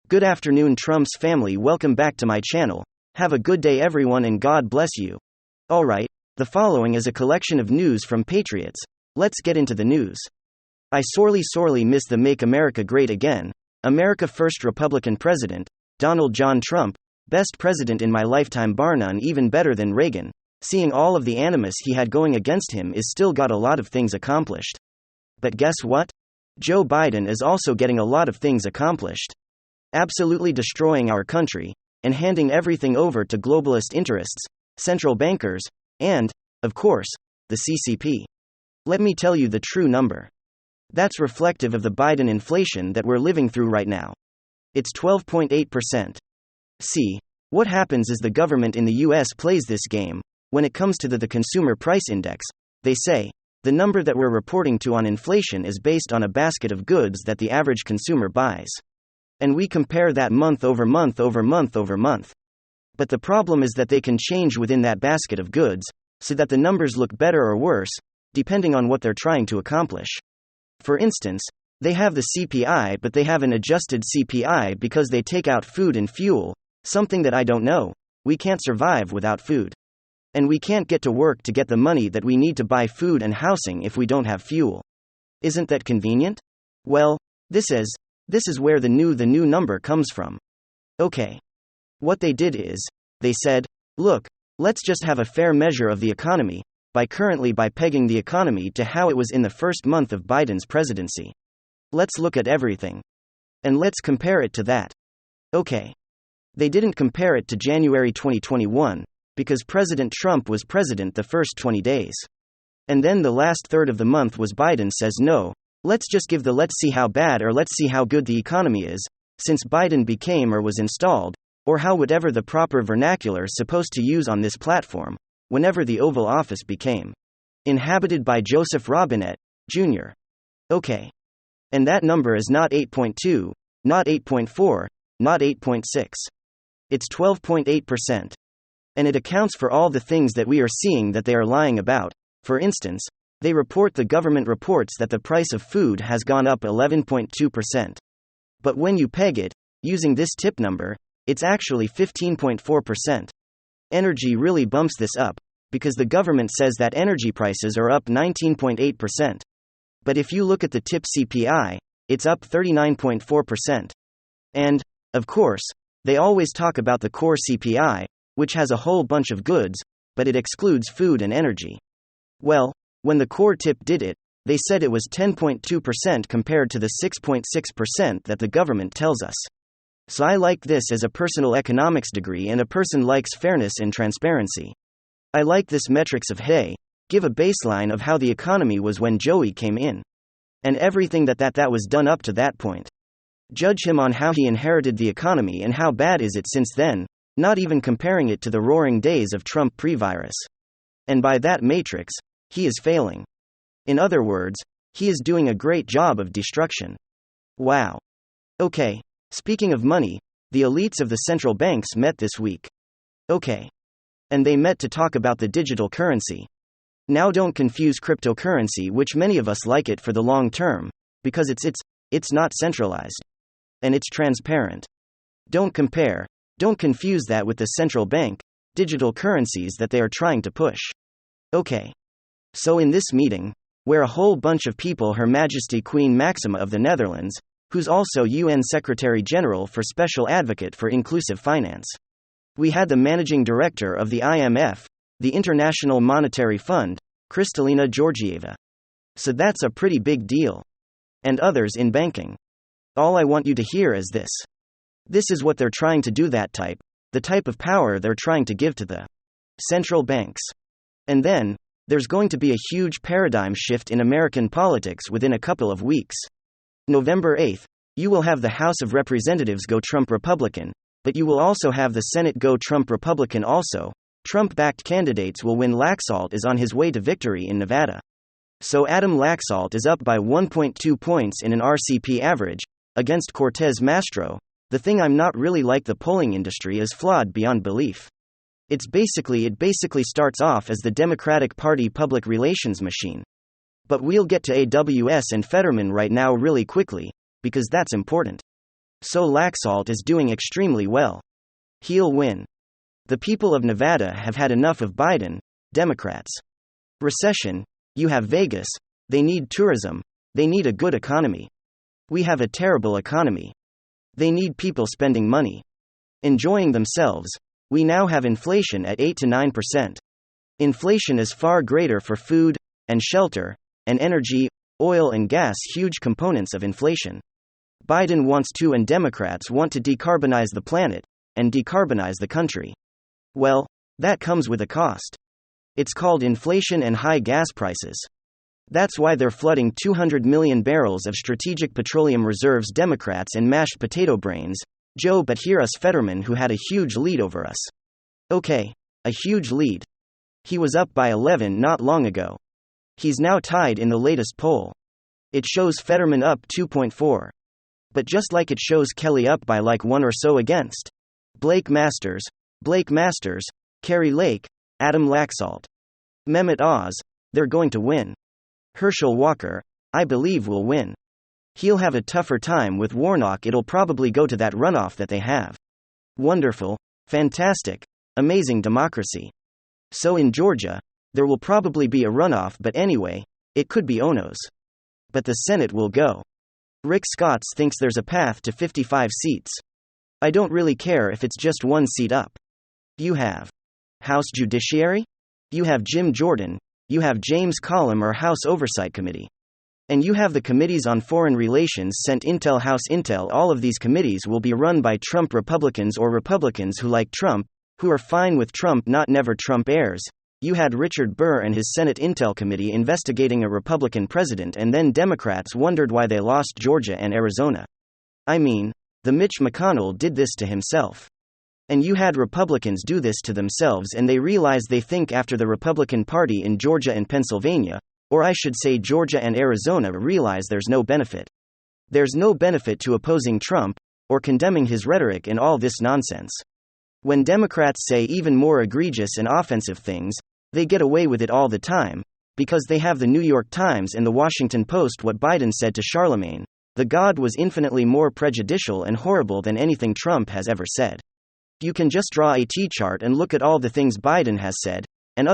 Good afternoon, Trump's family. Welcome back to my channel. Have a good day, everyone, and God bless you. Alright, the following is a collection of news from Patriots. Let's get into the news. I sorely miss the Make America Great Again, America First Republican President, Donald John Trump, best president in my lifetime bar none, even better than Reagan. Seeing all of the animus he had going against him is still got a lot of things accomplished. But guess what? Joe Biden is also getting a lot of things accomplished. Absolutely destroying our country, and handing everything over to globalist interests, central bankers, and, of course, the CCP. Let me tell you the true number. That's reflective of the Biden inflation that we're living through right now. It's 12.8%. See, what happens is the government in the US plays this game. When it comes to the consumer price index, they say, the number that we're reporting to on inflation is based on a basket of goods that the average consumer buys. And we compare that month over month over month over month. But the problem is that they can change within that basket of goods, so that the numbers look better or worse, depending on what they're trying to accomplish. For instance, they have the CPI, but they have an adjusted CPI because they take out food and fuel, something that I don't know. We can't survive without food. And we can't get to work to get the money that we need to buy food and housing if we don't have fuel. Isn't that convenient? Well, this is where the new number comes from. Okay. What they did is, they said, look, let's just have a fair measure of the economy, by pegging the economy to how it was in the first month of Biden's presidency. Let's look at everything. And let's compare it to that. Okay. They didn't compare it to January 2021, because President Trump was president the first 20 days. And then the last third of the month was Biden says no, let's just give the let's see how bad or let's see how good the economy is, since Biden became or was installed, or how whatever the proper vernacular is supposed to use on this platform, whenever the Oval Office became inhabited by Joseph Robinette, Jr. Okay. And that number is not 8.2, not 8.4, not 8.6. It's 12.8%. And it accounts for all the things that we are seeing that they are lying about. For instance, the government reports that the price of food has gone up 11.2%. But when you peg it, using this tip number, it's actually 15.4%. Energy really bumps this up, because the government says that energy prices are up 19.8%. But if you look at the tip CPI, it's up 39.4%. And, of course, they always talk about the core CPI, which has a whole bunch of goods, but it excludes food and energy. Well, when the core tip did it, they said it was 10.2% compared to the 6.6% that the government tells us. So I like this as a personal economics degree, and a person likes fairness and transparency. I like this metrics of hey, give a baseline of how the economy was when Joey came in. And everything that was done up to that point. Judge him on how he inherited the economy and how bad is it since then, not even comparing it to the roaring days of Trump pre-virus. And by that matrix, he is failing. In other words, he is doing a great job of destruction. Wow. Okay, speaking of money, the elites of the central banks met this week. Okay. And they met to talk about the digital currency. Now don't confuse cryptocurrency, which many of us like it for the long term, because it's not centralized. And it's transparent. Don't confuse that with the central bank, digital currencies that they are trying to push. Okay. So in this meeting, where a whole bunch of people, Her Majesty Queen Maxima of the Netherlands, who's also UN Secretary General for Special Advocate for Inclusive Finance. We had the Managing Director of the IMF, the International Monetary Fund, Kristalina Georgieva. So that's a pretty big deal. And others in banking. All I want you to hear is this. This is what they're trying to do, the type of power they're trying to give to the central banks. And then, there's going to be a huge paradigm shift in American politics within a couple of weeks. November 8th, you will have the House of Representatives go Trump Republican, but you will also have the Senate go Trump Republican also. Trump-backed candidates will win. Laxalt is on his way to victory in Nevada. So Adam Laxalt is up by 1.2 points in an RCP average, against Cortez Masto. The thing I'm not really like, the polling industry is flawed beyond belief. It basically starts off as the Democratic Party public relations machine. But we'll get to AWS and Fetterman right now really quickly, because that's important. So Laxalt is doing extremely well. He'll win. The people of Nevada have had enough of Biden, Democrats. Recession, you have Vegas, they need tourism, they need a good economy. We have a terrible economy. They need people spending money, enjoying themselves. We now have inflation at 8 to 9%. Inflation is far greater for food, and shelter, and energy, oil and gas, huge components of inflation. Biden wants to, and Democrats want to decarbonize the planet, and decarbonize the country. Well, that comes with a cost. It's called inflation and high gas prices. That's why they're flooding 200 million barrels of strategic petroleum reserves. Democrats and mashed potato brains, Joe. But hear us, Fetterman, who had a huge lead over us. Okay, a huge lead. He was up by 11 not long ago. He's now tied in the latest poll. It shows Fetterman up 2.4. But just like it shows Kelly up by like 1 or so against Blake Masters, Kari Lake, Adam Laxalt, Mehmet Oz, they're going to win. Herschel Walker, I believe, will win. He'll have a tougher time with Warnock. It'll probably go to that runoff that they have. Wonderful, fantastic, amazing democracy. So in Georgia, there will probably be a runoff, but anyway, it could be Onos. But the Senate will go. Rick Scotts thinks there's a path to 55 seats. I don't really care if it's just one seat up. You have House Judiciary? You have Jim Jordan, you have James Collum or House Oversight Committee. And you have the Committees on Foreign Relations, Senate Intel, House Intel. All of these committees will be run by Trump Republicans or Republicans who like Trump, who are fine with Trump, not never Trump heirs. You had Richard Burr and his Senate Intel Committee investigating a Republican president, and then Democrats wondered why they lost Georgia and Arizona. I mean, the Mitch McConnell did this to himself. And you had Republicans do this to themselves, and they realize, they think, after the Republican Party in Georgia and Pennsylvania, or I should say Georgia and Arizona, realize there's no benefit. There's no benefit to opposing Trump, or condemning his rhetoric and all this nonsense. When Democrats say even more egregious and offensive things, they get away with it all the time, because they have the New York Times and the Washington Post. What Biden said to Charlemagne, the God, was infinitely more prejudicial and horrible than anything Trump has ever said. You can just draw a T-chart and look at all the things Biden has said, and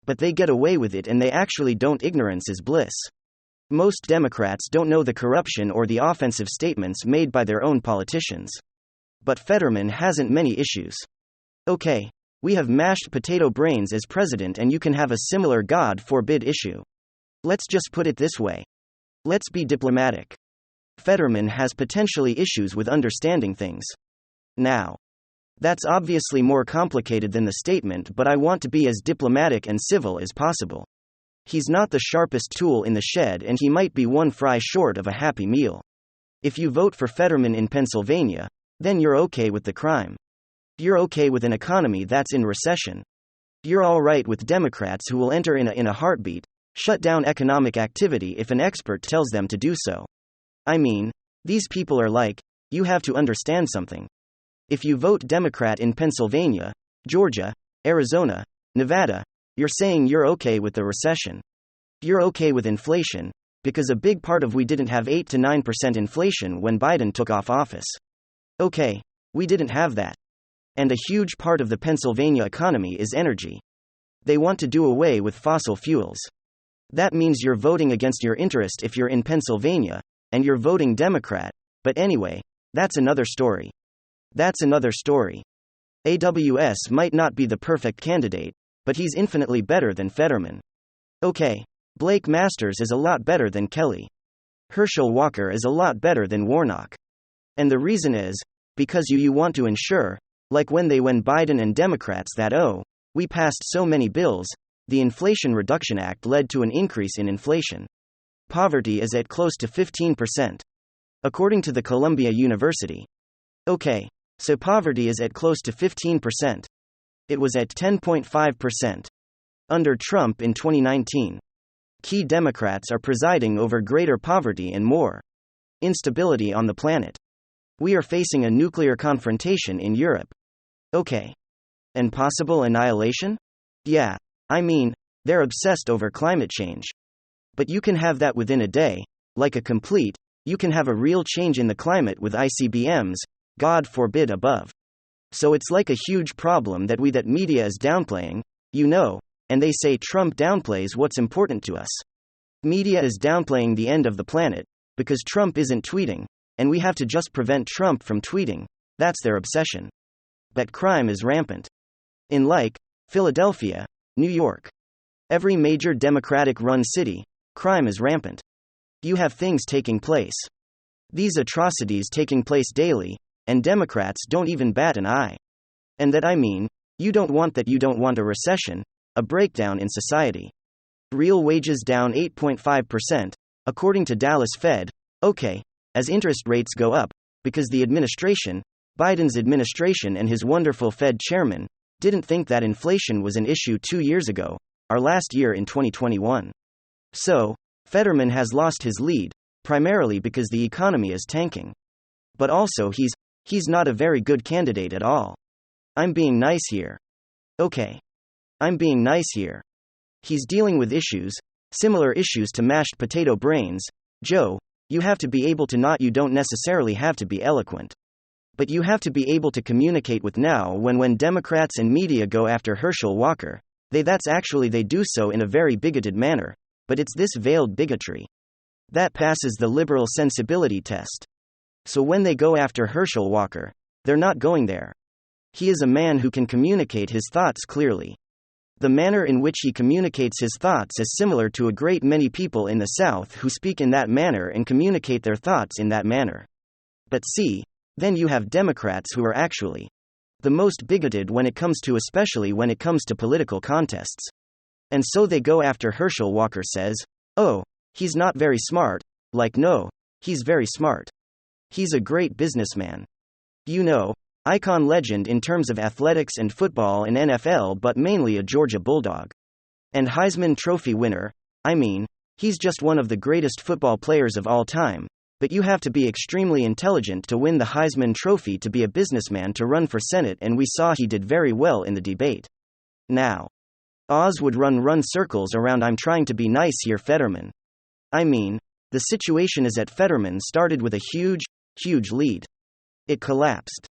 but they get away with it, and they actually don't. Ignorance is bliss. Most Democrats don't know the corruption or the offensive statements made by their own politicians. But Fetterman hasn't many issues. Okay, we have mashed potato brains as president, and you can have a similar, God forbid, issue. Let's just put it this way. Let's be diplomatic. Fetterman has potentially issues with understanding things. Now, that's obviously more complicated than the statement, but I want to be as diplomatic and civil as possible. He's not the sharpest tool in the shed, and he might be one fry short of a happy meal. If you vote for Fetterman in Pennsylvania, then you're okay with the crime. You're okay with an economy that's in recession. You're all right with Democrats who will enter in a heartbeat, shut down economic activity if an expert tells them to do so. I mean, these people are like, you have to understand something. If you vote Democrat in Pennsylvania, Georgia, Arizona, Nevada, you're saying you're okay with the recession. You're okay with inflation, because a big part of we didn't have 8 to 9% inflation when Biden took off office. Okay, we didn't have that. And a huge part of the Pennsylvania economy is energy. They want to do away with fossil fuels. That means you're voting against your interest if you're in Pennsylvania, and you're voting Democrat, but anyway, that's another story. That's another story. AWS might not be the perfect candidate, but he's infinitely better than Fetterman. Okay, Blake Masters is a lot better than Kelly. Herschel Walker is a lot better than Warnock. And the reason is, because you want to ensure, like when Biden and Democrats, that we passed so many bills, the Inflation Reduction Act led to an increase in inflation. Poverty is at close to 15%. According to the Columbia University. Okay, so poverty is at close to 15%. It was at 10.5% under Trump in 2019. Key Democrats are presiding over greater poverty and more instability on the planet. We are facing a nuclear confrontation in Europe. Okay. And possible annihilation? Yeah, I mean, they're obsessed over climate change. But you can have that within a day, like a complete You can have a real change in the climate with ICBMs, God forbid above. So it's like a huge problem that media is downplaying, and they say Trump downplays what's important to us. Media is downplaying the end of the planet, because Trump isn't tweeting, and we have to just prevent Trump from tweeting. That's their obsession. But crime is rampant. In Philadelphia, New York, every major Democratic-run city, crime is rampant. You have things taking place. These atrocities taking place daily, and Democrats don't even bat an eye. And you don't want a recession, a breakdown in society. Real wages down 8.5%, according to Dallas Fed, as interest rates go up, because the Biden's administration and his wonderful Fed chairman, didn't think that inflation was an issue 2 years ago, our last year in 2021. So, Fetterman has lost his lead, primarily because the economy is tanking. But also he's not a very good candidate at all. I'm being nice here. I'm being nice here. He's dealing with similar issues to mashed potato brains. Joe, you have to be able to you don't necessarily have to be eloquent. But you have to be able to communicate with when Democrats and media go after Herschel Walker, they do so in a very bigoted manner, but it's this veiled bigotry. That passes the liberal sensibility test. So when they go after Herschel Walker, they're not going there. He is a man who can communicate his thoughts clearly. The manner in which he communicates his thoughts is similar to a great many people in the South who speak in that manner and communicate their thoughts in that manner. But then you have Democrats who are actually the most bigoted especially when it comes to political contests. And so they go after Herschel Walker says, he's not very smart, no, he's very smart. He's a great businessman. Icon legend in terms of athletics and football and NFL, but mainly a Georgia Bulldog. And Heisman Trophy winner, he's just one of the greatest football players of all time, but you have to be extremely intelligent to win the Heisman Trophy to be a businessman to run for Senate, and we saw he did very well in the debate. Now, Oz would run circles around I'm trying to be nice here Fetterman. The situation is that Fetterman started with a huge lead. It collapsed.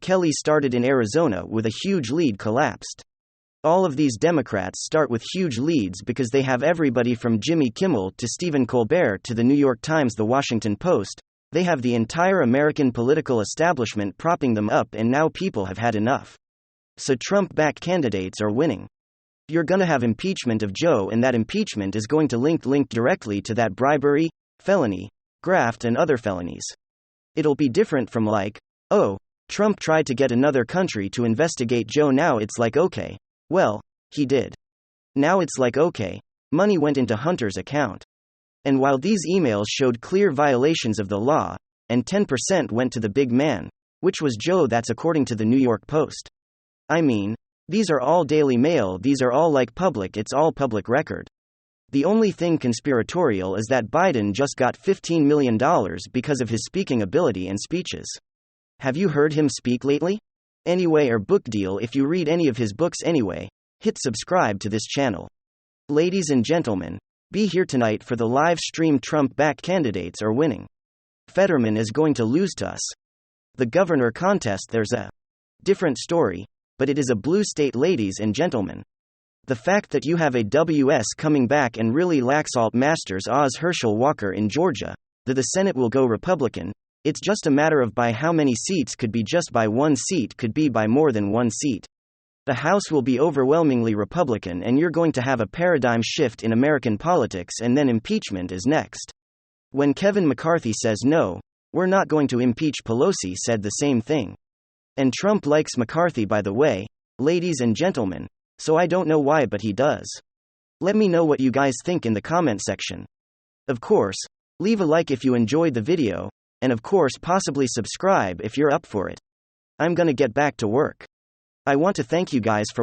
Kelly started in Arizona with a huge lead, collapsed. All of these Democrats start with huge leads because they have everybody from Jimmy Kimmel to Stephen Colbert to the New York Times, the Washington Post. They have the entire American political establishment propping them up, and now people have had enough. So Trump-backed candidates are winning. You're gonna have impeachment of Joe, and that impeachment is going to link directly to that bribery, felony, graft and other felonies. It'll be different from Trump tried to get another country to investigate Joe. Now it's well, he did. Now it's money went into Hunter's account. And while these emails showed clear violations of the law, and 10% went to the big man, which was Joe, that's according to the New York Post. These are all Daily Mail, these are all public, it's all public record. The only thing conspiratorial is that Biden just got $15 million because of his speaking ability and speeches. Have you heard him speak lately? Anyway, or book deal. If you read any of his books anyway, hit subscribe to this channel. Ladies and gentlemen, be here tonight for the live stream. Trump-backed candidates are winning. Fetterman is going to lose to us. The governor contest, there's a different story, but it is a blue state, ladies and gentlemen. The fact that you have a WS coming back and really Laxalt Masters Oz Herschel Walker in Georgia, that the Senate will go Republican, it's just a matter of by how many seats. Could be just by one seat, could be by more than one seat. The House will be overwhelmingly Republican, and you're going to have a paradigm shift in American politics, and then impeachment is next. When Kevin McCarthy says no, we're not going to impeach Pelosi said the same thing. And Trump likes McCarthy, by the way, ladies and gentlemen, so I don't know why, but he does. Let me know what you guys think in the comment section. Of course, leave a like if you enjoyed the video, and of course possibly subscribe if you're up for it. I'm gonna get back to work. I want to thank you guys for watching.